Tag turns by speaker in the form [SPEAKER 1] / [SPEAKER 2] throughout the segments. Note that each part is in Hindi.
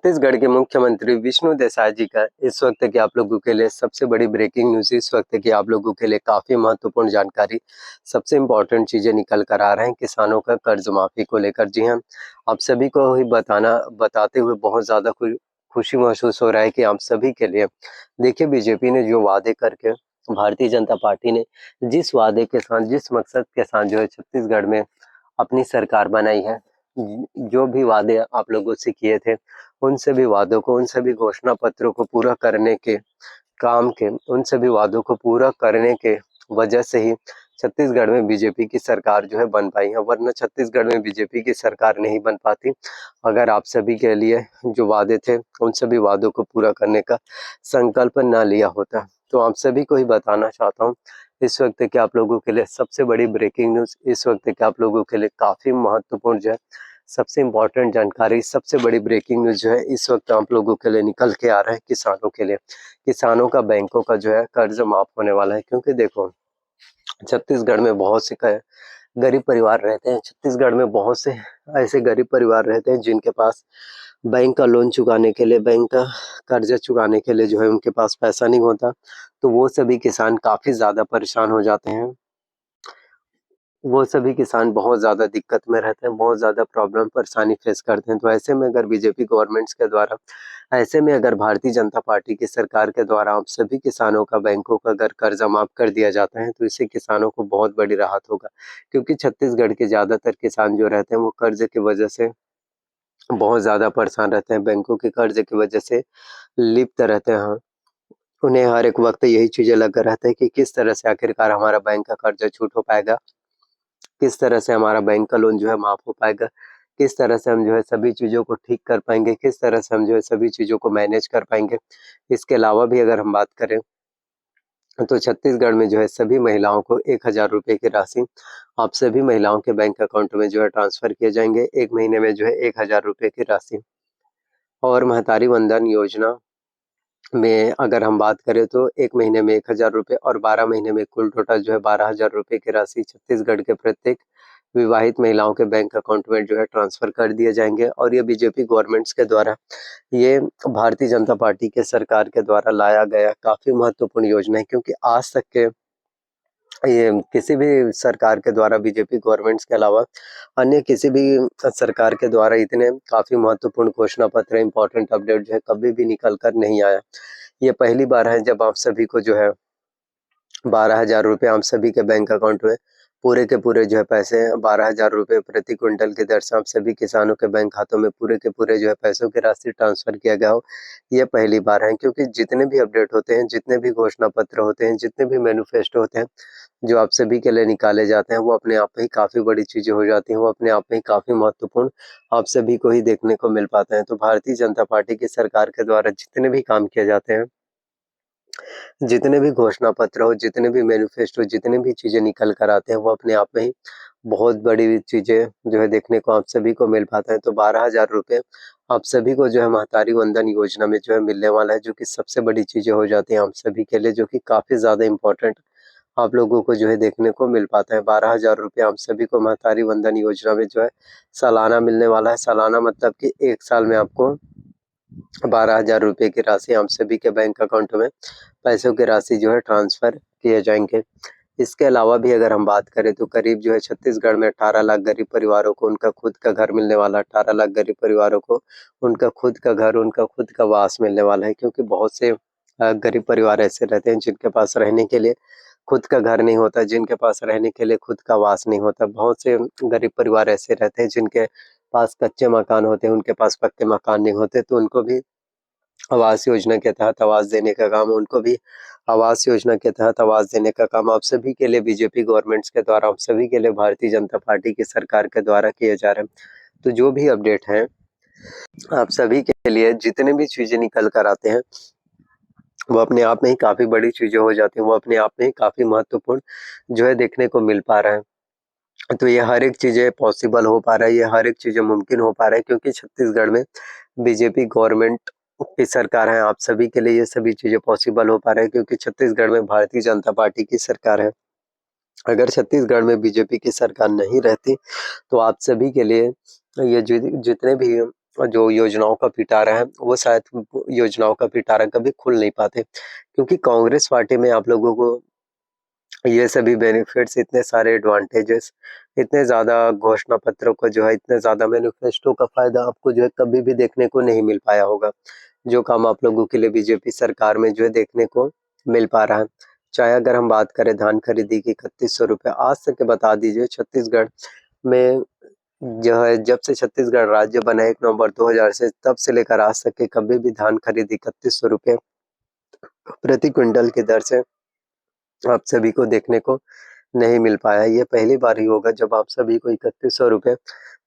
[SPEAKER 1] छत्तीसगढ़ के मुख्यमंत्री विष्णु देसाई जी का इस वक्त की आप लोगों के लिए सबसे बड़ी ब्रेकिंग न्यूज, इस वक्त की आप लोगों के लिए काफी महत्वपूर्ण जानकारी, सबसे इम्पोर्टेंट चीजें निकल कर आ रहे हैं किसानों का कर्ज माफी को लेकर। जी हाँ, आप सभी को ही बताते हुए बहुत ज्यादा खुशी महसूस हो रहा है कि आप सभी के लिए देखिए, बीजेपी ने जो वादे करके, भारतीय जनता पार्टी ने जिस वादे के साथ, जिस मकसद के साथ जो है छत्तीसगढ़ में अपनी सरकार बनाई है, जो भी वादे आप लोगों से किए थे, उन सभी वादों को, उन सभी घोषणा पत्रों को पूरा करने के उन सभी वादों को पूरा करने के वजह से ही छत्तीसगढ़ में बीजेपी की सरकार जो है बन पाई है, वरना छत्तीसगढ़ में बीजेपी की सरकार नहीं बन पाती अगर आप सभी के लिए जो वादे थे उन सभी वादों को पूरा करने का संकल्प न लिया होता। तो आप सभी को ही बताना चाहता हूँ, इस वक्त के आप लोगों के लिए सबसे बड़ी ब्रेकिंग न्यूज, इस वक्त के आप लोगों के लिए काफी महत्वपूर्ण जो है, सबसे इम्पोर्टेंट जानकारी, सबसे बड़ी ब्रेकिंग न्यूज जो है इस वक्त आप लोगों के लिए निकल के आ रहा है किसानों के लिए। किसानों का बैंकों का जो है कर्ज माफ होने वाला है, क्योंकि देखो, छत्तीसगढ़ में बहुत से गरीब परिवार रहते हैं। छत्तीसगढ़ में बहुत से ऐसे गरीब परिवार रहते हैं जिनके पास बैंक का लोन चुकाने के लिए, बैंक का कर्जा चुकाने के लिए जो है उनके पास पैसा नहीं होता। तो वो सभी किसान काफी ज्यादा परेशान हो जाते हैं, वो सभी किसान बहुत ज़्यादा दिक्कत में रहते हैं, बहुत ज़्यादा प्रॉब्लम परेशानी फेस करते हैं। तो ऐसे में अगर बीजेपी गवर्नमेंट्स के द्वारा, ऐसे में अगर भारतीय जनता पार्टी की सरकार के द्वारा आप सभी किसानों का बैंकों का अगर कर्जा माफ कर दिया जाता है, तो इससे किसानों को बहुत बड़ी राहत होगा। क्योंकि छत्तीसगढ़ के ज़्यादातर किसान जो रहते हैं वो कर्ज की वजह से बहुत ज़्यादा परेशान रहते हैं, बैंकों के कर्ज की वजह से लिप्त रहते हैं। उन्हें हर एक वक्त यही चीज़ें लगा रहता है कि किस तरह से आखिरकार हमारा बैंक का कर्जा छूट हो पाएगा, किस तरह से हमारा बैंक का लोन जो है माफ हो पाएगा, किस तरह से हम जो है सभी चीज़ों को ठीक कर पाएंगे, किस तरह से हम जो है सभी चीज़ों को मैनेज कर पाएंगे। इसके अलावा भी अगर हम बात करें तो छत्तीसगढ़ में जो है सभी महिलाओं को 1000 रुपये की राशि आप सभी महिलाओं के बैंक अकाउंट में जो है ट्रांसफर किए जाएंगे। 1 महीने में जो है 1000 रुपये की राशि। और महतारी वंदन योजना में अगर हम बात करें तो 1 महीने में 1000 रुपये और 12 महीने में कुल टोटल जो है 12,000 रुपये की राशि छत्तीसगढ़ के प्रत्येक विवाहित महिलाओं के बैंक अकाउंट में जो है ट्रांसफर कर दिए जाएंगे। और ये बीजेपी गवर्नमेंट्स के द्वारा, ये भारतीय जनता पार्टी के सरकार के द्वारा लाया गया काफी महत्वपूर्ण योजना है, क्योंकि आज तक के ये किसी भी सरकार के द्वारा, बीजेपी गवर्नमेंट्स के अलावा अन्य किसी भी सरकार के द्वारा इतने काफी महत्वपूर्ण घोषणा पत्र, इंपॉर्टेंट अपडेट जो है कभी भी निकल कर नहीं आया। ये पहली बार है जब आप सभी को जो है 12,000 रुपये आप सभी के बैंक अकाउंट में पूरे के पूरे जो है पैसे, 12,000 रुपये प्रति क्विंटल की दर से आप सभी किसानों के बैंक खातों में पूरे के पूरे जो है पैसों की राशि ट्रांसफर किया गया हो। ये पहली बार है, क्योंकि जितने भी अपडेट होते हैं, जितने भी घोषणा पत्र होते हैं, जितने भी मैनिफेस्टो होते हैं जो आप सभी के लिए निकाले जाते हैं, वो अपने आप में ही काफी बड़ी चीजें हो जाती हैं, वो अपने आप में ही काफी महत्वपूर्ण आप सभी को ही देखने को मिल पाते हैं। तो भारतीय जनता पार्टी की सरकार के द्वारा जितने भी काम किए जाते हैं, जितने भी घोषणा पत्र हो, जितने भी मैनिफेस्टो, जितने भी चीजें निकल कर आते हैं, वो अपने आप में ही बहुत बड़ी चीजें जो है देखने को आप सभी को मिल पाता है। तो 12,000 रुपये आप सभी को जो है महतारी वंदन योजना में जो है मिलने वाला है, जो कि सबसे बड़ी चीजें हो जाती हैं आप सभी के लिए, जो कि काफी ज्यादा इम्पोर्टेंट आप लोगों को जो है देखने को मिल पाता है। 12,000 रुपये आप सभी को महतारी वंदन योजना में जो है सालाना मिलने वाला है। सालाना मतलब कि 1 साल में आपको 12,000 रुपये की राशि हम सभी के बैंक अकाउंट में पैसों की राशि जो है ट्रांसफर किए जाएंगे। इसके अलावा भी अगर हम बात करें तो करीब जो है छत्तीसगढ़ में 18 लाख गरीब परिवारों को उनका खुद का घर मिलने वाला है। 18 लाख गरीब परिवारों को उनका खुद का घर, उनका खुद का वास मिलने वाला है, क्योंकि बहुत से गरीब परिवार ऐसे रहते हैं जिनके पास रहने के लिए खुद का घर नहीं होता, जिनके पास रहने के लिए खुद का वास नहीं होता। बहुत से गरीब परिवार ऐसे रहते हैं जिनके पास कच्चे मकान होते हैं, उनके पास पक्के मकान नहीं होते। तो उनको भी आवास योजना के तहत आवास देने का काम, उनको भी आवास योजना के तहत आवास देने का काम आप सभी के लिए बीजेपी गवर्नमेंट्स के द्वारा, आप सभी के लिए भारतीय जनता पार्टी की सरकार के द्वारा किए जा रहे हैं। तो जो भी अपडेट है आप सभी के लिए, जितने भी चीजें निकल कर आते हैं, वो अपने आप में ही काफी बड़ी चीजें हो जाती हैं, वो अपने आप में ही काफी महत्वपूर्ण जो है देखने को मिल पा रहा है। तो ये हर एक चीजें पॉसिबल हो पा रहा है, ये हर एक चीजें मुमकिन हो पा रहा है, क्योंकि छत्तीसगढ़ में बीजेपी गवर्नमेंट की सरकार है। आप सभी के लिए ये सभी चीजें पॉसिबल हो पा रहा है, क्योंकि छत्तीसगढ़ में भारतीय जनता पार्टी की सरकार है। अगर छत्तीसगढ़ में बीजेपी की सरकार नहीं रहती तो आप सभी के लिए ये जितने भी जो योजनाओं का पिटारा है, वो शायद योजनाओं का पिटारा कभी खुल नहीं पाते। क्योंकि कांग्रेस पार्टी में आप लोगों को ये सभी बेनिफिट्स, इतने सारे एडवांटेजेस, इतने ज़्यादा घोषणा पत्रों को जो है, इतने ज़्यादा मैनिफेस्टो का फ़ायदा आपको जो है कभी भी देखने को नहीं मिल पाया होगा। जो काम आप लोगों के लिए बीजेपी सरकार में जो है देखने को मिल पा रहा है। चाहे अगर हम बात करें धान खरीदी की 3100 रुपये, आज तक के बता दीजिए छत्तीसगढ़ में जो है, जब से छत्तीसगढ़ राज्य बना 1 नवंबर 2000 से, तब से लेकर आज तक के कभी भी धान खरीदी 3100 रुपये प्रति क्विंटल की दर से आप सभी को देखने को नहीं मिल पाया। ये पहली बार ही होगा जब आप सभी को 3100 रुपये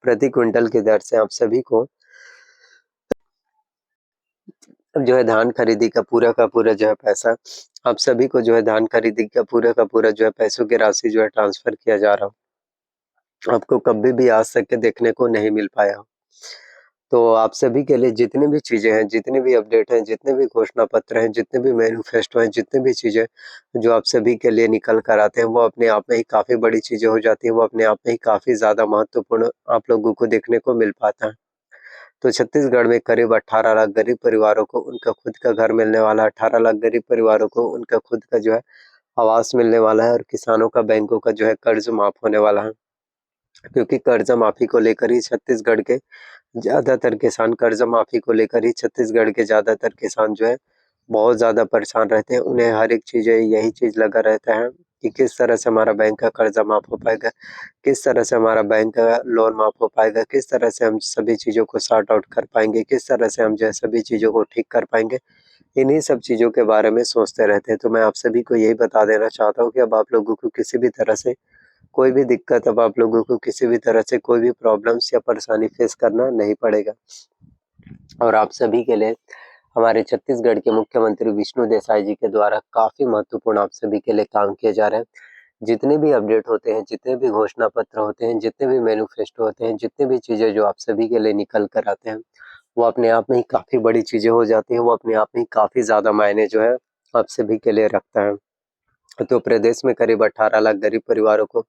[SPEAKER 1] प्रति क्विंटल की दर से आप सभी को जो है धान खरीदी का पूरा जो है पैसा, आप सभी को जो है धान खरीदी का पूरा जो है पैसों की राशि जो है ट्रांसफर किया जा रहा हो, आपको कभी भी आज तक के देखने को नहीं मिल पाया। तो आप सभी के लिए जितनी भी चीज़ें हैं, जितने भी अपडेट हैं, जितने भी घोषणा पत्र हैं, जितने भी मैनिफेस्टो हैं, जितनी भी चीज़ें जो आप सभी के लिए निकल कर आते हैं, वो अपने आप में ही काफ़ी बड़ी चीज़ें हो जाती हैं, वो अपने आप में ही काफ़ी ज़्यादा महत्वपूर्ण आप लोगों को देखने को मिल पाता है। तो छत्तीसगढ़ में करीब 18 लाख गरीब परिवारों को उनका खुद का घर मिलने वाला है, 18 लाख गरीब परिवारों को उनका खुद का जो है आवास मिलने वाला है, और किसानों का बैंकों का जो है कर्ज माफ होने वाला है। क्योंकि कर्ज माफी को लेकर ही छत्तीसगढ़ के ज़्यादातर किसान, कर्ज माफी को लेकर ही छत्तीसगढ़ के ज़्यादातर किसान जो है बहुत ज़्यादा परेशान रहते हैं। उन्हें हर एक चीज़ यही चीज़ लगा रहता है कि किस तरह से हमारा बैंक का कर्जा माफ हो पाएगा, किस तरह से हमारा बैंक का लोन माफ हो पाएगा, किस तरह से हम सभी चीज़ों को सॉर्ट आउट कर पाएँगे, किस तरह से हम जो है सभी चीज़ों को ठीक कर पाएँगे। इन्हीं सब चीज़ों के बारे में सोचते रहते हैं। तो मैं आप सभी को यही बता देना चाहता हूँ कि अब आप लोगों को किसी भी तरह से कोई भी दिक्कत, अब आप लोगों को किसी भी तरह से कोई भी प्रॉब्लम्स या परेशानी फेस करना नहीं पड़ेगा। और आप सभी के लिए हमारे छत्तीसगढ़ के मुख्यमंत्री विष्णु देसाई जी के द्वारा काफ़ी महत्वपूर्ण आप सभी के लिए काम किए जा रहे हैं। जितने भी अपडेट होते हैं, जितने भी घोषणा पत्र होते हैं, जितने भी मैनिफेस्टो होते हैं, जितनी भी चीज़ें जो आप सभी के लिए निकल कर आते हैं, वो अपने आप में ही काफ़ी बड़ी चीज़ें हो जाती हैं, वो अपने आप में ही काफ़ी ज़्यादा मायने जो है आप सभी के लिए रखता है। तो प्रदेश में करीब 18 लाख गरीब परिवारों को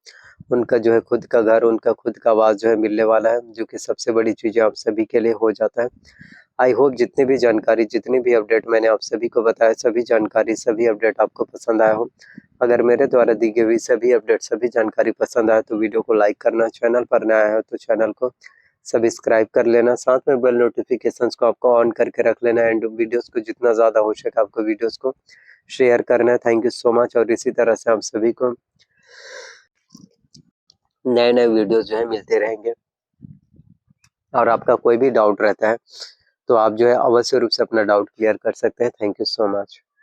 [SPEAKER 1] उनका जो है खुद का घर, उनका खुद का आवास जो है मिलने वाला है, जो कि सबसे बड़ी चीज़ें आप सभी के लिए हो जाता है। आई होप जितनी भी जानकारी, जितनी भी अपडेट मैंने आप सभी को बताया, सभी जानकारी, सभी अपडेट आपको पसंद आया हो। अगर मेरे द्वारा दी गई हुई सभी अपडेट, सभी जानकारी पसंद आए तो वीडियो को लाइक करना, चैनल पर नया है तो चैनल को सब्सक्राइब कर लेना, साथ में बेल नोटिफिकेशंस को आपको ऑन करके रख लेना, एंड वीडियोस को जितना ज़्यादा हो सके आपको वीडियोस को शेयर करना है। Thank you so much. और इसी तरह से आप सभी को नए-नए वीडियोस जो है मिलते रहेंगे। और आपका कोई भी डाउट रहता है तो आप जो है अवश्य रूप से अपना डाउट क्लियर कर सकते हैं। Thank you so much.